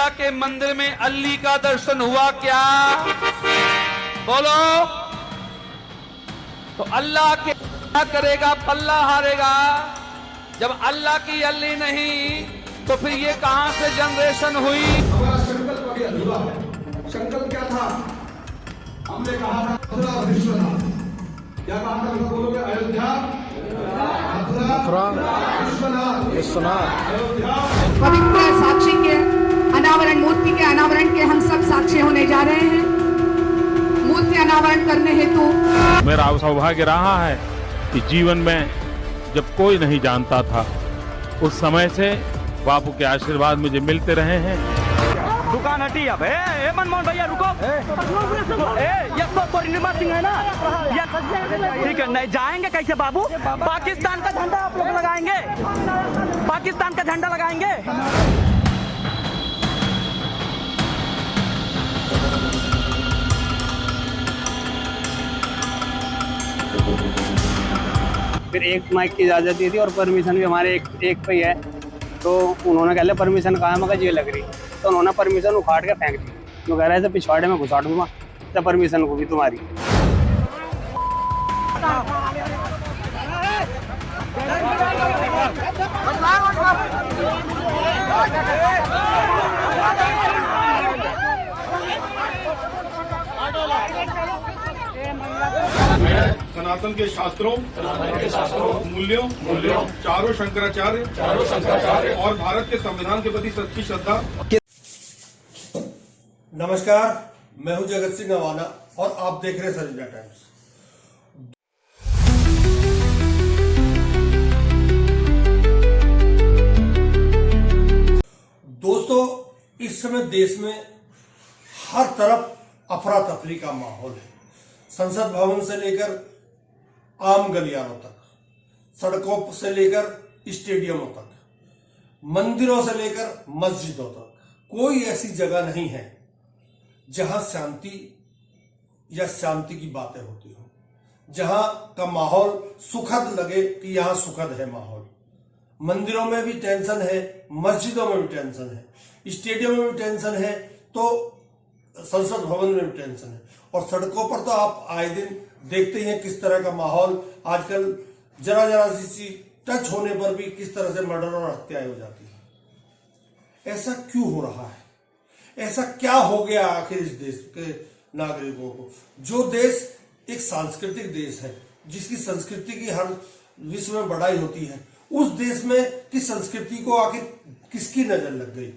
अल्लाह के मंदिर में अल्ली का दर्शन हुआ क्या? बोलो। तो अल्लाह के क्या करेगा? पल्ला हारेगा। जब अल्लाह की अल्ली नहीं तो फिर ये कहां से जनरेशन हुई? हमारा संकल्प अभी अधूरा है। संकल्प क्या था? हमने कहा था मथुरा और विश्वनाथ। क्या कहा था? बोलोगे अयोध्या, मथुरा, विश्वनाथ, अयोध्या। पवित्र साक्षी के अनावरण, मूर्ति के अनावरण के हम सब साक्षी होने जा रहे हैं। मूर्ति अनावरण करने हेतु मेरा सौभाग्य रहा है कि जीवन में जब कोई नहीं जानता था, उस समय से बापू के आशीर्वाद मुझे मिलते रहे हैं। दुकान हटी अब। मनमोहन भैया रुको। ये तो पूर्णिमा सिंह है ना? ठीक है, नहीं जाएंगे कैसे बाबू? पाकिस्तान का झंडा आप लोग लगाएंगे? पाकिस्तान का झंडा लगाएंगे? फिर एक माइक की इजाज़त दी थी और परमिशन भी हमारे एक पे ही है। तो उन्होंने कह लिया परमिशन कहाँ है? मगर ये लग रही। तो उन्होंने परमिशन उखाड़ के फेंक दी। तो कह रहे थे पिछवाड़े में घुसा दूंगा तो परमिशन को भी तुम्हारी। सनातन के शास्त्रों मूल्यों चारों शंकराचार्य और भारत के संविधान के प्रति सच्ची श्रद्धा। नमस्कार, मैं हूं जगत सिंह अवाना और आप देख रहे हैं सरिता टाइम्स। दोस्तों, इस समय देश में हर तरफ अफरा तफरी का माहौल है। संसद भवन से लेकर आम गलियारों तक, सड़कों से लेकर स्टेडियमों तक, मंदिरों से लेकर मस्जिदों तक, कोई ऐसी जगह नहीं है जहां शांति या शांति की बातें होती हो, जहां का माहौल सुखद लगे कि यहां सुखद है माहौल। मंदिरों में भी टेंशन है, मस्जिदों में भी टेंशन है, स्टेडियम में भी टेंशन है, तो संसद भवन में भी टेंशन है। और सड़कों पर तो आप आए दिन देखते हैं किस तरह का माहौल आजकल, जरा सी टच होने पर भी किस तरह से मर्डर और हत्याएं हो जाती है। ऐसा क्यों हो रहा है? ऐसा क्या हो गया आखिर इस देश के नागरिकों को? जो देश एक सांस्कृतिक देश है, जिसकी संस्कृति की हर विश्व में बढ़ाई होती है, उस देश में की संस्कृति को आखिर किसकी नजर लग गई?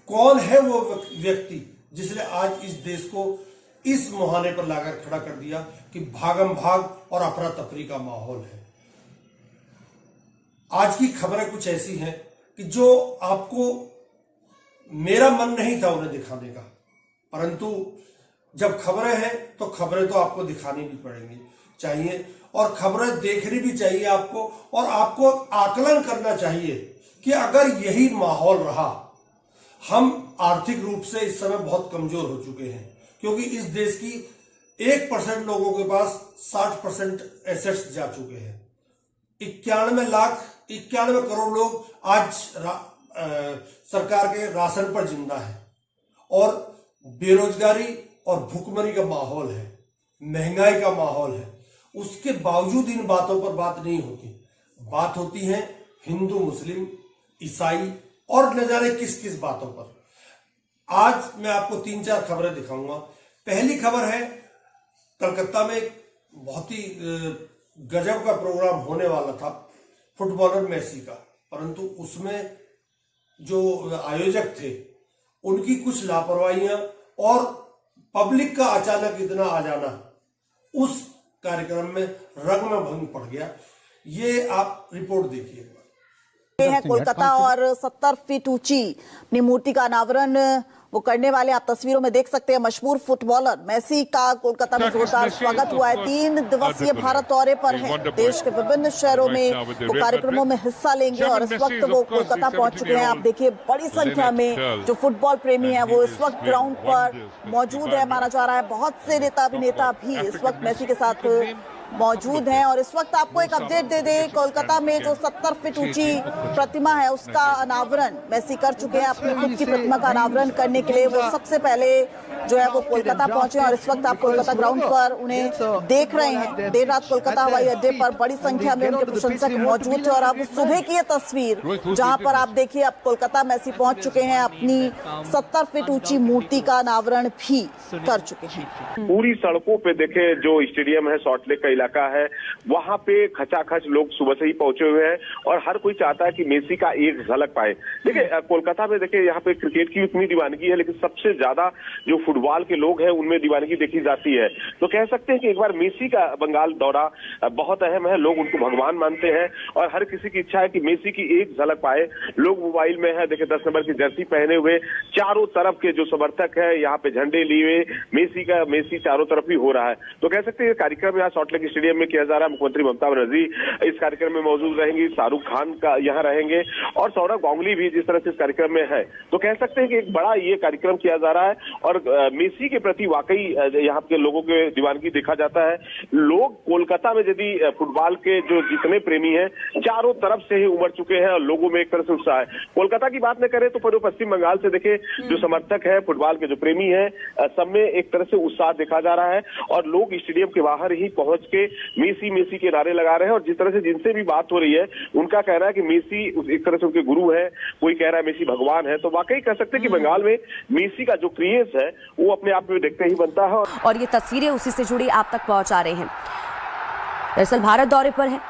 कौन है वो व्यक्ति जिसने आज इस देश को इस मुहाने पर लाकर खड़ा कर दिया कि भागम भाग और अफरा तफरी का माहौल है? आज की खबरें कुछ ऐसी हैं कि जो आपको, मेरा मन नहीं था उन्हें दिखाने का, परंतु जब खबरें हैं तो खबरें तो आपको दिखानी भी पड़ेंगी चाहिए, और खबरें देखनी भी चाहिए आपको, और आपको आकलन करना चाहिए कि अगर यही माहौल रहा, हम आर्थिक रूप से इस समय बहुत कमजोर हो चुके हैं, क्योंकि इस देश की 1% लोगों के पास 60% एसेट्स जा चुके हैं। 91 करोड़ लोग आज सरकार के राशन पर जिंदा है, और बेरोजगारी और भुखमरी का माहौल है, महंगाई का माहौल है। उसके बावजूद इन बातों पर बात नहीं होती। बात होती है हिंदू, मुस्लिम, ईसाई और न जाने किस किस बातों पर। आज मैं आपको 3-4 खबरें दिखाऊंगा। पहली खबर है, कलकत्ता में एक बहुत ही गजब का प्रोग्राम होने वाला था फुटबॉलर मेसी का, परंतु उसमें जो आयोजक थे उनकी कुछ लापरवाहियां और पब्लिक का अचानक इतना आ जाना उस कार्यक्रम में रंग में भंग पड़ गया। ये आप रिपोर्ट देखिए। है कोलकाता और 70 फीट ऊंची अपनी मूर्ति का अनावरण वो करने वाले आप तस्वीरों में देख सकते हैं। मशहूर फुटबॉलर मेसी का कोलकाता में जोरदार स्वागत हुआ है। 3 दिवसीय भारत दौरे पर है। देश के विभिन्न शहरों में वो कार्यक्रमों में हिस्सा लेंगे और इस वक्त वो कोलकाता पहुंच चुके हैं। आप देखिए बड़ी संख्या में जो फुटबॉल प्रेमी है वो इस वक्त ग्राउंड पर मौजूद है। माना जा रहा है बहुत से नेता अभिनेता भी इस वक्त मेसी के साथ मौजूद हैं और इस वक्त आपको एक अपडेट दे दें, कोलकाता में जो 70 फीट ऊंची प्रतिमा है उसका अनावरण मेसी कर चुके हैं। अपनी खुद की प्रतिमा का अनावरण करने के लिए वो सबसे पहले जो है वो कोलकाता पहुंचे और इस वक्त आप कोलकाता ग्राउंड पर उन्हें देख रहे हैं। देर रात कोलकाता हवाई अड्डे पर बड़ी संख्या में उनके प्रशंसक मौजूद थे और अब सुबह की ये तस्वीर जहां पर आप देखिए अब कोलकाता मेसी पहुंच चुके हैं, अपनी 70 फीट ऊंची मूर्ति का अनावरण भी कर चुके हैं। पूरी सड़कों पे देखे जो स्टेडियम है, सॉल्ट लेक का इलाका है, वहां पे खचाखच लोग सुबह से ही पहुंचे हुए हैं और हर कोई चाहता है कि मेसी का एक झलक पाए। देखिए कोलकाता में देखिए यहाँ पे क्रिकेट की उतनी दीवानगी है, लेकिन सबसे ज्यादा जो फुटबॉल के लोग हैं उनमें दीवानगी देखी जाती है। तो कह सकते हैं कि एक बार मेसी का बंगाल दौरा बहुत अहम है, लोग उनको भगवान मानते हैं और हर किसी की इच्छा है कि मेसी की एक झलक पाए। लोग मोबाइल में है देखिए 10 नंबर की जर्सी पहने हुए, चारों तरफ के जो समर्थक है यहाँ पे झंडे लिए मेसी चारों तरफ ही हो रहा है। तो कह सकते हैं कार्यक्रम यहाँ सॉल्ट लेक स्टेडियम में किया जा रहा है। मुख्यमंत्री ममता बनर्जी इस कार्यक्रम में मौजूद रहेंगी, शाहरुख खान का यहाँ रहेंगे और सौरभ गांगुली भी जिस तरह से इस कार्यक्रम में है। तो कह सकते हैं कि एक बड़ा ये कार्यक्रम किया जा रहा है और मेसी के प्रति वाकई यहाँ के लोगों के दीवानगी देखा जाता है। लोग कोलकाता में यदि फुटबॉल के जो जितने प्रेमी हैं चारों तरफ से ही उमड़ चुके हैं और लोगों में एक तरह से उत्साह है। कोलकाता की बात न करें तो पूरे पश्चिम बंगाल से देखे जो समर्थक है, फुटबॉल के जो प्रेमी हैं, सब में एक तरह से उत्साह देखा जा रहा है और लोग स्टेडियम के बाहर ही पहुंच के मेसी मेसी के नारे लगा रहे हैं। और जिस तरह से जिनसे भी बात हो रही है उनका कहना है कि मेसी एक तरह से उनके गुरु है, कोई कह रहा है मेसी भगवान है। तो वाकई कह सकते हैं कि बंगाल में मेसी का जो क्रेज है वो अपने आप में देखते ही बनता है। और ये तस्वीरें उसी से जुड़ी आप तक पहुंचा रहे हैं। दरअसल भारत दौरे पर है,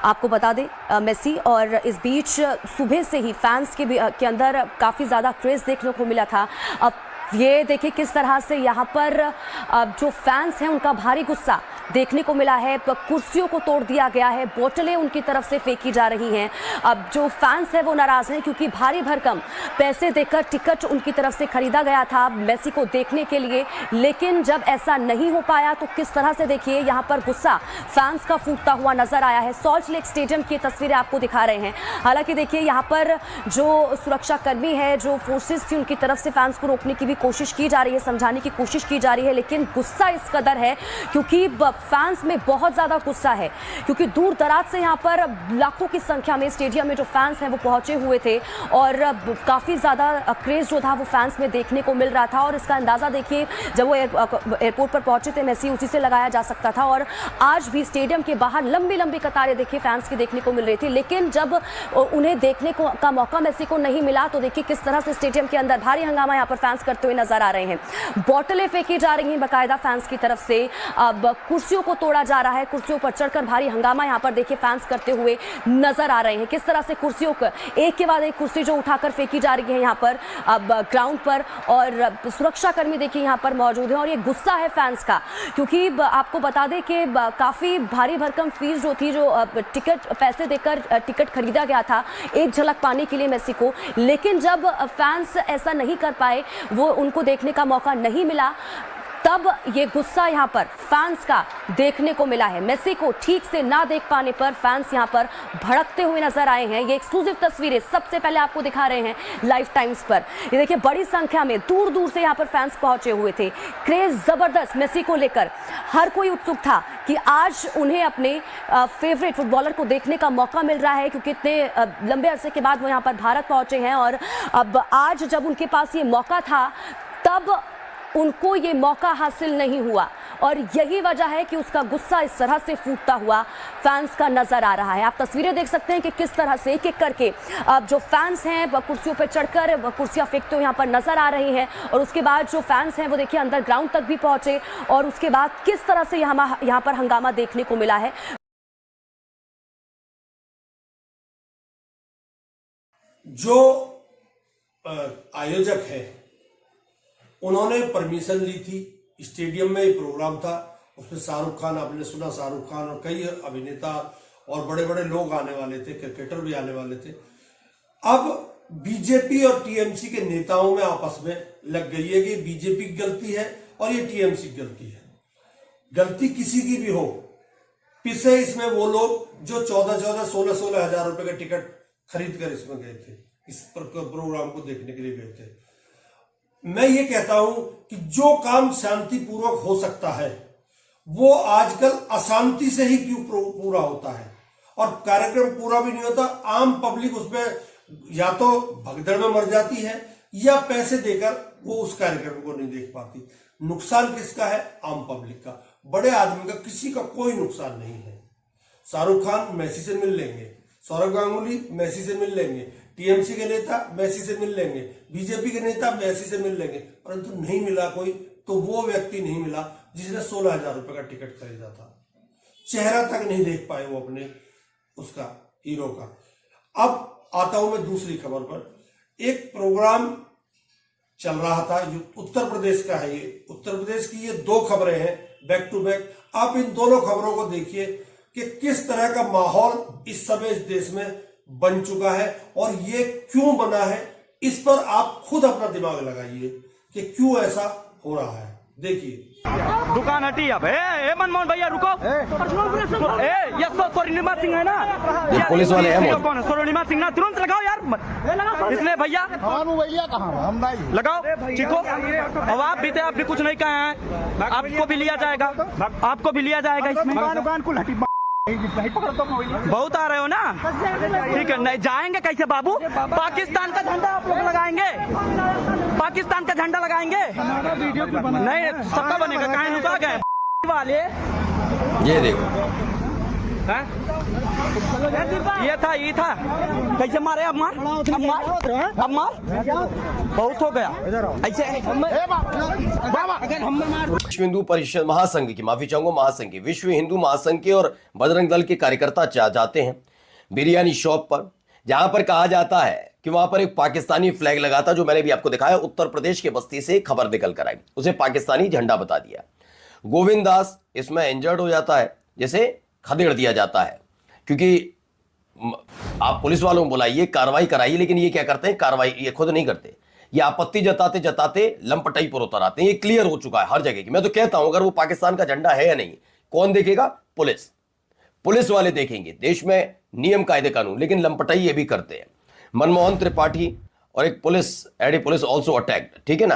आपको बता दें मेसी, और इस बीच सुबह से ही फैंस के अंदर काफ़ी ज़्यादा क्रेज़ देखने को मिला था। अब ये देखिए किस तरह से यहाँ पर जो फैंस हैं उनका भारी गुस्सा देखने को मिला है। कुर्सियों को तोड़ दिया गया है, बोतलें उनकी तरफ से फेंकी जा रही हैं। अब जो फैंस हैं वो नाराज़ हैं क्योंकि भारी भरकम पैसे देकर टिकट उनकी तरफ से खरीदा गया था मेसी को देखने के लिए, लेकिन जब ऐसा नहीं हो पाया तो किस तरह से देखिए यहाँ पर गुस्सा फैंस का फूटता हुआ नजर आया है। सॉल्ट लेक स्टेडियम की तस्वीरें आपको दिखा रहे हैं। हालांकि देखिए यहाँ पर जो सुरक्षा कर्मी है, जो फोर्सेस थी, उनकी तरफ से फैंस को रोकने की भी कोशिश की जा रही है, समझाने की कोशिश की जा रही है, लेकिन गुस्सा इस कदर है क्योंकि फैंस में बहुत ज़्यादा गुस्सा है क्योंकि दूर दराज से यहाँ पर लाखों की संख्या में स्टेडियम में जो फैंस हैं वो पहुंचे हुए थे और काफ़ी ज़्यादा क्रेज़ जो था वो फैंस में देखने को मिल रहा था। और इसका अंदाज़ा देखिए जब वो एयरपोर्ट पर पहुंचे थे मेसी, उसी से लगाया जा सकता था। और आज भी स्टेडियम के बाहर लंबी लंबी कतारें देखिए फैंस की देखने को मिल रही थी, लेकिन जब उन्हें देखने का मौका मेसी को नहीं मिला तो देखिए किस तरह से स्टेडियम के अंदर भारी हंगामा यहाँ पर फैंस करते हुए नजर आ रहे हैं। बोतलें फेंकी जा रही हैं बाकायदा फैंस की तरफ से, अब कुर्सियों को तोड़ा जा रहा है, कुर्सियों पर चढ़कर भारी हंगामा यहाँ पर देखिए फैंस करते हुए नजर आ रहे हैं। किस तरह से कुर्सियों को एक के बाद एक कुर्सी जो उठाकर फेंकी जा रही है यहाँ पर अब ग्राउंड पर, और सुरक्षा कर्मी देखिए यहाँ पर मौजूद है। और ये गुस्सा है फैंस का क्योंकि आपको बता दें कि काफी भारी भरकम फीस जो थी, जो टिकट पैसे देकर टिकट खरीदा गया था एक झलक पाने के लिए मेसी को, लेकिन जब फैंस ऐसा नहीं कर पाए, वो उनको देखने का मौका नहीं मिला, तब ये गुस्सा यहाँ पर फैंस का देखने को मिला है। मेसी को ठीक से ना देख पाने पर फैंस यहाँ पर भड़कते हुए नजर आए हैं। ये एक्सक्लूसिव तस्वीरें सबसे पहले आपको दिखा रहे हैं लाइव टाइम्स पर। ये देखिए बड़ी संख्या में दूर दूर से यहाँ पर फैंस पहुंचे हुए थे। क्रेज जबरदस्त मेसी को लेकर, हर कोई उत्सुक था कि आज उन्हें अपने फेवरेट फुटबॉलर को देखने का मौका मिल रहा है क्योंकि इतने लंबे अरसे के बाद वो यहाँ पर भारत पहुंचे हैं और अब आज जब उनके पास ये मौका था तब उनको ये मौका हासिल नहीं हुआ और यही वजह है कि उसका गुस्सा इस तरह से फूटता हुआ फैंस का नजर आ रहा है। आप तस्वीरें देख सकते हैं कि किस तरह से एक एक करके अब जो फैंस हैं कुर्सियों पर चढ़कर कुर्सियां फेंकते हुए यहाँ पर नजर आ रही हैं और उसके बाद जो फैंस हैं वो देखिए अंदर ग्राउंड तक भी पहुंचे और उसके बाद किस तरह से यहाँ पर हंगामा देखने को मिला है। जो आयोजक है उन्होंने परमिशन ली थी, स्टेडियम में प्रोग्राम था, उसमें शाहरुख खान, आपने सुना शाहरुख खान और कई अभिनेता और बड़े बड़े लोग आने वाले थे, क्रिकेटर भी आने वाले थे। अब बीजेपी और टीएमसी के नेताओं में आपस में लग गई है कि बीजेपी की गलती है और ये टीएमसी की गलती है। गलती किसी की भी हो, पिछले इसमें वो लोग जो 16 हजार रुपए का टिकट खरीद कर इसमें गए थे, इस प्रोग्राम को देखने के लिए गए थे। मैं ये कहता हूं कि जो काम शांतिपूर्वक हो सकता है वो आजकल अशांति से ही क्यों पूरा होता है और कार्यक्रम पूरा भी नहीं होता। आम पब्लिक उसमें या तो भगदड़ में मर जाती है या पैसे देकर वो उस कार्यक्रम को नहीं देख पाती। नुकसान किसका है? आम पब्लिक का। बड़े आदमी का किसी का कोई नुकसान नहीं है। शाहरुख खान मेसी से मिल लेंगे, सौरभ गांगुली मेसी से मिल लेंगे, टीएमसी के नेता मेसी से मिल लेंगे, बीजेपी के नेता मेसी से मिल लेंगे, परंतु नहीं मिला कोई तो वो व्यक्ति नहीं मिला जिसने 16,000 रुपए का टिकट खरीदा था। चेहरा तक नहीं देख पाए वो अपने उसका हीरो का। अब आता हूं मैं दूसरी खबर पर। एक प्रोग्राम चल रहा था जो उत्तर प्रदेश का है। ये उत्तर प्रदेश की ये दो खबरें हैं बैक टू बैक। आप इन दोनों खबरों को देखिए कि किस तरह का माहौल इस समय इस देश में बन चुका है और ये क्यों बना है। इस पर आप खुद अपना दिमाग लगाइए कि क्यों ऐसा हो रहा है। देखिए, दुकान हटी अब। मनमोहन भैया रुको। ये सोनिमा सिंह है ना, पुलिस वाले हैं। कौन है? सोनिमा सिंह ना, तुरंत लगाओ यार। इसलिए भैया लगाओ, ठीक हो। अब आप भी कुछ नहीं कहे हैं, आपको भी लिया जाएगा, आपको भी लिया जाएगा इसमें। बहुत आ रहे हो ना, ठीक है। नहीं जाएंगे कैसे बाबू? पाकिस्तान का झंडा आप लोग लगाएंगे, पाकिस्तान का झंडा लगाएंगे। नहीं सबका बनेगा, कहीं लुका गए वाले। ये देखो, ये था कैसे मारे? अब मार बहुत हो गया ऐसे। विश्व हिंदू परिषद महासंघ की, माफी चाहूंगा, महासंघ की, विश्व हिंदू महासंघ के और बजरंग दल के कार्यकर्ता जाते हैं बिरयानी शॉप पर, जहां पर कहा जाता है कि वहां पर एक पाकिस्तानी फ्लैग लगा था, जो मैंने भी आपको दिखाया। उत्तर प्रदेश के बस्ती से खबर निकल कर आई, उसे पाकिस्तानी झंडा बता दिया। गोविंद दास इसमें इंजर्ड हो जाता है, जैसे खदेड़ दिया जाता है, क्योंकि आप पुलिस वालों को बुलाइए, कार्रवाई कराइए, लेकिन ये क्या करते हैं? कार्रवाई ये खुद नहीं करते, ये आपत्ति जताते जताते लंपटाई पर उतर आते हैं। ये क्लियर हो चुका है हर जगह की। मैं तो कहता हूं, अगर वो पाकिस्तान का झंडा है या नहीं, कौन देखेगा? पुलिस वाले देखेंगे। देश में नियम कायदे कानून, लेकिन लंपटाई ये भी करते हैं। मनमोहन त्रिपाठी और एक पुलिस ऑल्सो अटैक्ड, ठीक है ना।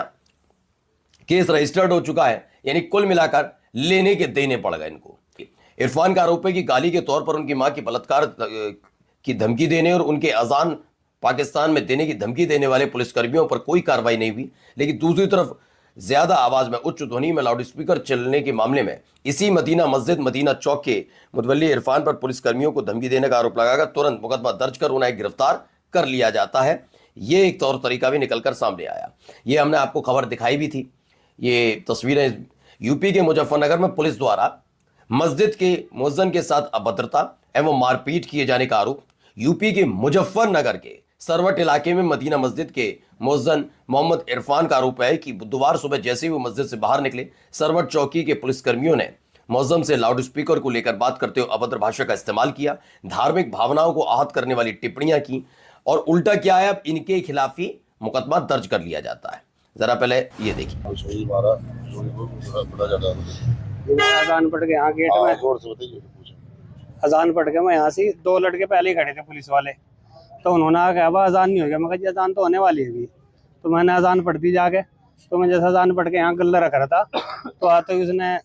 केस रजिस्टर्ड हो चुका है, यानी कुल मिलाकर लेने के देने पड़ गए इनको। इरफान का आरोप है कि गाली के तौर पर उनकी मां की बलात्कार की धमकी देने और उनके अजान पाकिस्तान में देने की धमकी देने वाले पुलिसकर्मियों पर कोई कार्रवाई नहीं हुई। लेकिन दूसरी तरफ ज्यादा आवाज में, उच्च ध्वनि में लाउड स्पीकर चलने के मामले में इसी मदीना मस्जिद मदीना चौक के मुतवल्ली इरफान पर पुलिसकर्मियों को धमकी देने का आरोप लगाकर तुरंत मुकदमा दर्ज कर उन्हें गिरफ्तार कर लिया जाता है। ये एक तौर तरीका भी निकलकर सामने आया। ये हमने आपको खबर दिखाई भी थी। ये तस्वीरें यूपी के मुजफ्फरनगर में पुलिस द्वारा मस्जिद के मुअज्जिन के साथ अभद्रता एवं मारपीट किए जाने का आरोप। यूपी के मुजफ्फरनगर के सरवट इलाके में मदीना मस्जिद के मुअज्जिन मोहम्मद इरफान का आरोप है कि बुधवार सुबह जैसे ही वो मस्जिद से बाहर निकले, सरवट चौकी के पुलिसकर्मियों ने मुअज्जिन से लाउड स्पीकर को लेकर बात करते हुए अभद्र भाषा का इस्तेमाल किया, धार्मिक भावनाओं को आहत करने वाली टिप्पणियां की। और उल्टा क्या है, अब इनके खिलाफ ही मुकदमा दर्ज कर लिया जाता है। जरा पहले ये देखिए। अजान पढ़ के यहाँ गेट में, अजान पढ़ के मैं यहाँ से 2 लड़के पहले ही खड़े थे पुलिस वाले, तो उन्होंने कहा अब अजान नहीं हो गया। मैं कहा जी अजान तो होने वाली है अभी। तो मैंने अजान पढ़ दी जाके। तो मैं जैसे अजान पढ़ के यहाँ गल्ला रख रहा था, तो आते ही उसने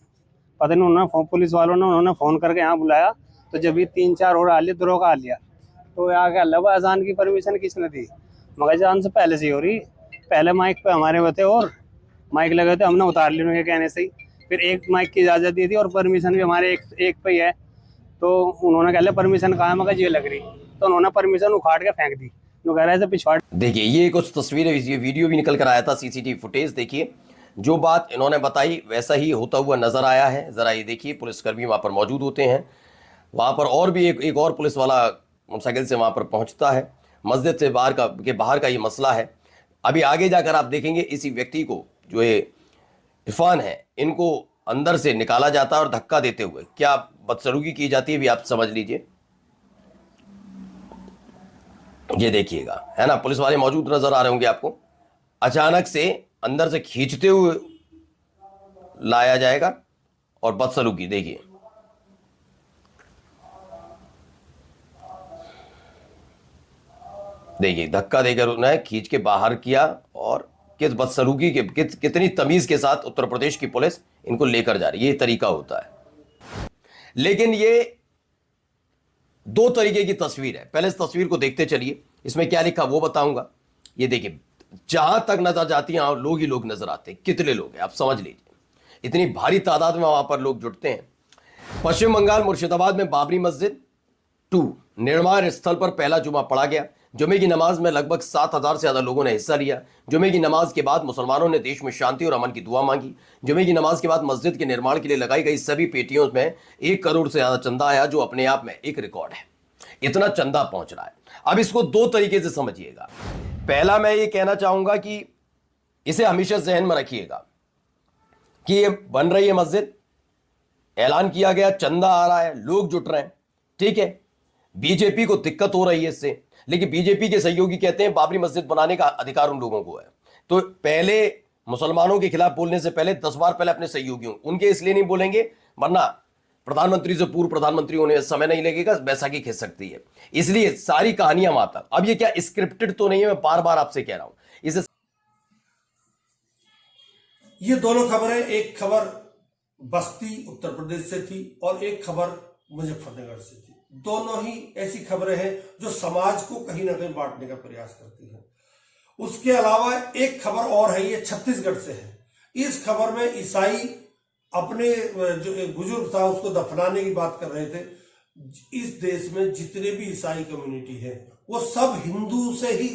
पता नहीं, उन्होंने पुलिस वालों ने उन्होंने फ़ोन करके यहाँ बुलाया। तो जब भी 3-4 और आ लिया, दरोगा आ लिया। तो यहाँ क्या अल्लाह, अजान की परमिशन किसने दी? मगर अजान से पहले से ही हो रही, पहले माइक पे हमारे हुए थे और माइक लगे थे, हमने उतार लिया उनके कहने से ही। फिर एक माइक की इजाज़त दी थी और परमिशन भी हमारे एक पे ही है। तो उन्होंने कहा परमिशन कहाँ? मगर ये लग रही, तो उन्होंने परमिशन उखाड़ के फेंक दी। तो कह रहे थे पिछवाड़। देखिए, ये कुछ तस्वीरें, ये वीडियो भी निकल कर आया था, सीसीटीवी फुटेज। देखिए, जो बात इन्होंने बताई वैसा ही होता हुआ नजर आया है। जरा ये देखिए, पुलिसकर्मी वहाँ पर मौजूद होते हैं। वहाँ पर और भी एक और पुलिस वाला मोटरसाइकिल से वहाँ पर पहुँचता है। मस्जिद से बाहर का ये मसला है। अभी आगे जाकर आप देखेंगे, इसी व्यक्ति को, जो ये इरफान है, इनको अंदर से निकाला जाता है और धक्का देते हुए क्या बदसलूकी की जाती है भी आप समझ लीजिए। ये देखिएगा, है ना, पुलिस वाले मौजूद नजर आ रहे होंगे आपको। अचानक से अंदर से खींचते हुए लाया जाएगा और बदसलूकी देखिए। देखिए, धक्का देकर उन्हें खींच के बाहर किया और किस बदसलूकी के, कितनी तमीज के साथ उत्तर प्रदेश की पुलिस इनको लेकर जा रही है। ये तरीका होता है। लेकिन ये दो तरीके की तस्वीर है। पहले इस तस्वीर को देखते चलिए, इसमें क्या लिखा वो बताऊंगा। ये देखिए, जहां तक नजर जाती है लोग ही लोग नजर आते हैं। कितने लोग हैं आप समझ लीजिए, इतनी भारी तादाद में वहां पर लोग जुटते हैं। पश्चिम बंगाल मुर्शिदाबाद में बाबरी मस्जिद 2 निर्माण स्थल पर पहला जुमा पढ़ा गया। जुमे की नमाज में लगभग 7,000 से ज्यादा लोगों ने हिस्सा लिया। जुमे की नमाज के बाद मुसलमानों ने देश में शांति और अमन की दुआ मांगी। जुमे की नमाज के बाद मस्जिद के निर्माण के लिए लगाई गई सभी पेटियों में 1 करोड़ से ज्यादा चंदा आया, जो अपने आप में एक रिकॉर्ड है। इतना चंदा पहुंच रहा है। अब इसको दो तरीके से समझिएगा। पहला, मैं ये कहना चाहूंगा कि इसे हमेशा जहन में रखिएगा कि ये बन रही है मस्जिद, ऐलान किया गया, चंदा आ रहा है, लोग जुट रहे हैं, ठीक है। बीजेपी को दिक्कत हो रही है इससे, लेकिन बीजेपी के सहयोगी कहते हैं बाबरी मस्जिद बनाने का अधिकार उन लोगों को है। तो पहले मुसलमानों के खिलाफ बोलने से पहले 10 बार पहले अपने सहयोगियों उनके इसलिए नहीं बोलेंगे, वरना प्रधानमंत्री से पूर्व प्रधानमंत्री होने समय नहीं लगेगा, बैसाखी खिंच सकती है। इसलिए सारी कहानियां वहां तक। अब ये क्या स्क्रिप्टेड तो नहीं है, मैं बार बार आपसे कह रहा हूं। इसे ये दोनों खबरें, एक खबर बस्ती उत्तर प्रदेश से थी और एक खबर मुजफ्फरनगर से थी। दोनों ही ऐसी खबरें हैं जो समाज को कहीं ना कहीं बांटने का प्रयास करती हैं। उसके अलावा एक खबर और है, ये छत्तीसगढ़ से है। इस खबर में ईसाई अपने जो एक बुजुर्ग था उसको दफनाने की बात कर रहे थे। इस देश में जितने भी ईसाई कम्युनिटी है वो सब हिंदू से ही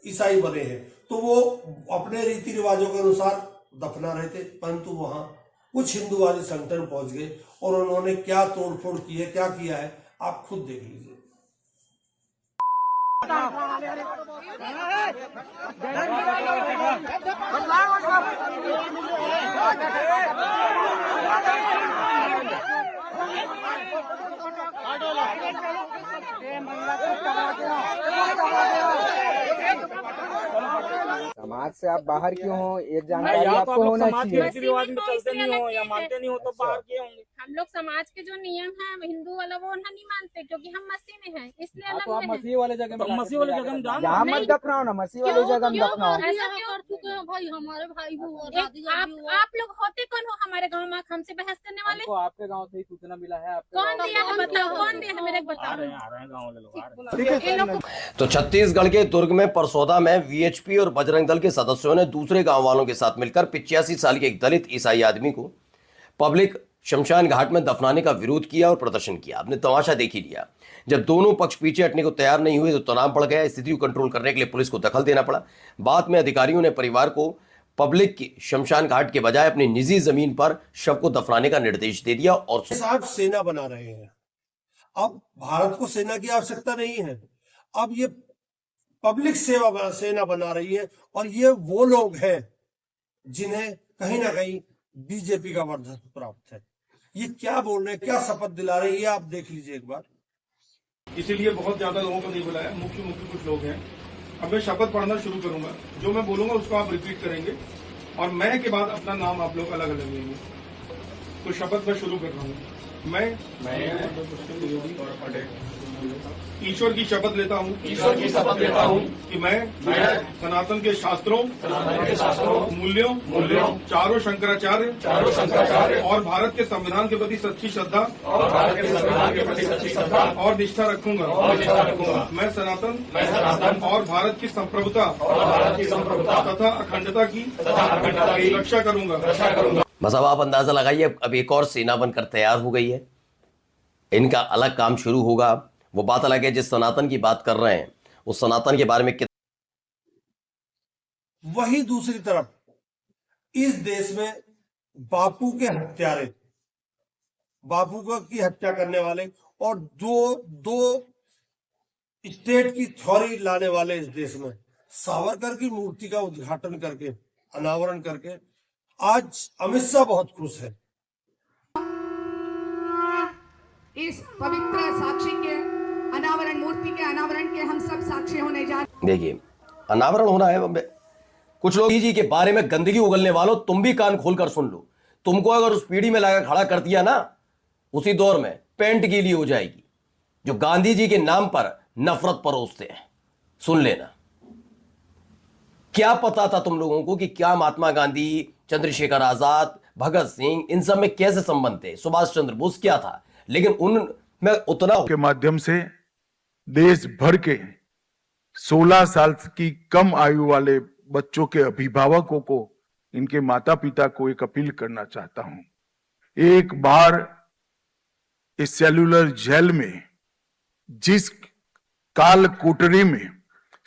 ईसाई बने हैं, तो वो अपने रीति रिवाजों के अनुसार दफना रहे थे। परंतु वहां कुछ हिंदूवादी संगठन पहुंच गए और उन्होंने क्या तोड़फोड़ की है, क्या किया है, आप खुद देख लीजिए। समाज से आप बाहर क्यों हो, एक जानकारी आपको होना चाहिए। रीति रिवाज में चलते नहीं हो या मानते नहीं हो तो बाहर क्यों होंगे? हम लोग समाज के जो नियम है हिंदू वाला वो नहीं मानते, क्योंकि हम मसीह में हैं, इसलिए अलग तो आप में मसीह वाले जगह में, मसीह वाले जगह में जाओ, यहाँ मत दफनाओ ना, मसीह वाले जगह में दफनाओ। ऐसा क्यों? भाई हमारे भाई आप लोग होते कौन हो हमारे गाँव में हमसे बहस करने वाले? आपको आपके गांव से ही सूचना मिला है। कौन दिया है बताओ, कौन दिया है मेरे को बताओ। तो छत्तीसगढ़ के दुर्ग में परसौदा में वीएचपी और बजरंग दल के सदस्यों ने दूसरे गांव वालों के साथ मिलकर 85 साल के एक दलित ईसाई आदमी को पब्लिक शमशान घाट में दफनाने का विरोध किया और प्रदर्शन किया। आपने तमाशा देख ही लिया। जब दोनों पक्ष पीछे हटने को तैयार नहीं हुए तो तनाव बढ़ गया। स्थिति को कंट्रोल करने के लिए पुलिस को दखल देना पड़ा। बाद में अधिकारियों ने परिवार को पब्लिक की शमशान घाट के बजाय अपनी निजी जमीन पर शव को दफनाने का निर्देश दे दिया। और साथ सेना बना रहे हैं। अब भारत को सेना की आवश्यकता नहीं है, अब ये पब्लिक सेना बना रही है। और ये वो लोग हैं जिन्हें कहीं ना कहीं बीजेपी का वर्चस्व प्राप्त है। ये क्या बोल रहे हैं, क्या शपथ दिला रहे हैं, ये आप देख लीजिए एक बार। इसीलिए बहुत ज्यादा लोगों को नहीं बुलाया, मुख्य कुछ लोग हैं। अब मैं शपथ पढ़ना शुरू करूंगा, जो मैं बोलूंगा उसको आप रिपीट करेंगे और मैं के बाद अपना नाम आप लोग अलग अलग लेंगे। तो शपथ मैं शुरू कर रहा हूँ। मैं ईश्वर की शपथ लेता हूँ कि मैं सनातन के शास्त्रों मूल्यों चारों शंकराचार्य और भारत के संविधान के प्रति सच्ची श्रद्धा और निष्ठा रखूंगा। मैं सनातन और भारत की संप्रभुता तथा अखंडता की रक्षा करूंगा। बस अब आप अंदाजा लगाइए, अब एक और सेना बनकर तैयार हो गई है। इनका अलग काम शुरू होगा। वो बात अलग है, जिस सनातन की बात कर रहे हैं उस सनातन के बारे में वही दूसरी तरफ इस देश में बापू के हत्यारे, बापू की हत्या करने वाले और दो स्टेट की थ्योरी लाने वाले इस देश में सावरकर की मूर्ति का उद्घाटन करके, अनावरण करके आज अमित शाह बहुत खुश है। इस पवित्र साक्षी के अनावरण, मूर्ति के अनावरण के हम सब साक्षी होने जा रहे। देखिए, अनावरण होना है। कुछ लोग जी के बारे में गंदगी उगलने वालों, तुम भी कान खोलकर सुन लो। तुमको अगर उस पीढ़ी में लगा खड़ा कर दिया ना, उसी दौर में पेंट गीली हो जाएगी जो गांधी जी के नाम पर नफरत परोसते हैं। सुन लेना। क्या पता था तुम लोगों को कि क्या महात्मा गांधी, चंद्रशेखर आजाद, भगत सिंह, इन सब में कैसे संबंध थे? सुभाष चंद्र बोस क्या था? लेकिन उनमें उतना के माध्यम से देश भर के 16 साल की कम आयु वाले बच्चों के अभिभावकों को, इनके माता पिता को एक अपील करना चाहता हूं। एक बार इस सेल्युलर जेल में जिस काल कोठरी में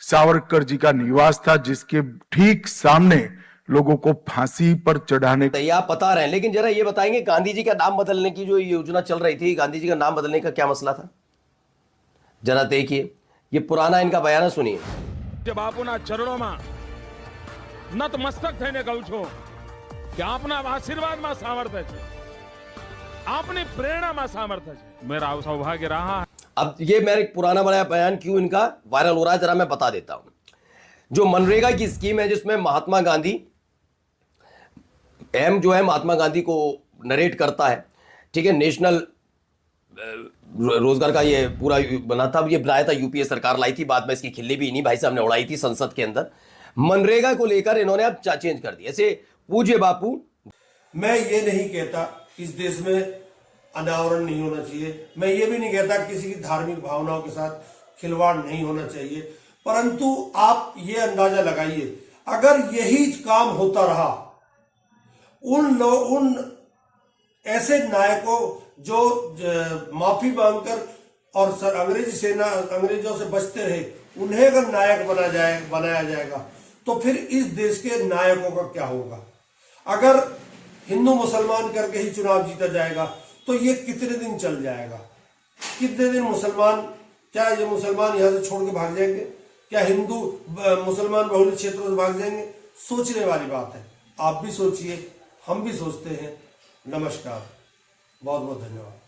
सावरकर जी का निवास था, जिसके ठीक सामने लोगों को फांसी पर चढ़ाने का आप बता रहे हैं, लेकिन जरा ये बताएंगे गांधी जी का नाम बदलने की जो योजना चल रही थी, गांधी जी का नाम बदलने का क्या मसला था? जरा देखिए, ये पुराना इनका बयान सुनिए। जब आपना चरणों में नतमस्तक થઈને કહું છું કે આપના આશીર્વાદમાં સામર્થ્ય છે, આપની પ્રેરણામાં સામર્થ્ય છે। मेरा सौभाग्य रहा है। अब ये मेरा एक पुराना बड़ा बयान क्यों इनका वायरल हो रहा है, जरा मैं बता देता हूं। जो मनरेगा की स्कीम है, जिसमें महात्मा गांधी जो है महात्मा गांधी को नरेट करता है, ठीक है, नेशनल रोजगार का ये पूरा बना था, ये बनाया था यूपीए सरकार लाई थी, बाद में इसकी खिल्ली भी इन्हीं भाई साहब ने उड़ाई थी संसद के अंदर। मनरेगा को लेकर इन्होंने अब चेंज कर दिया। ऐसे पूज्य बापू, मैं ये नहीं कहता कि इस देश में अनावरण नहीं होना चाहिए, मैं ये भी नहीं कहता किसी की धार्मिक भावनाओं के साथ खिलवाड़ नहीं होना चाहिए, परंतु आप ये अंदाजा लगाइए, अगर यही काम होता रहा, उन ऐसे नायकों जो माफी मांगकर और अंग्रेजों से बचते रहे, उन्हें अगर नायक बनाया जाएगा तो फिर इस देश के नायकों का क्या होगा? अगर हिंदू मुसलमान करके ही चुनाव जीता जाएगा तो ये कितने दिन चल जाएगा? कितने दिन मुसलमान, क्या ये मुसलमान यहां से छोड़ के भाग जाएंगे? क्या हिंदू मुसलमान बहुल क्षेत्रों से भाग जाएंगे? सोचने वाली बात है। आप भी सोचिए, हम भी सोचते हैं। नमस्कार, बहुत बहुत धन्यवाद।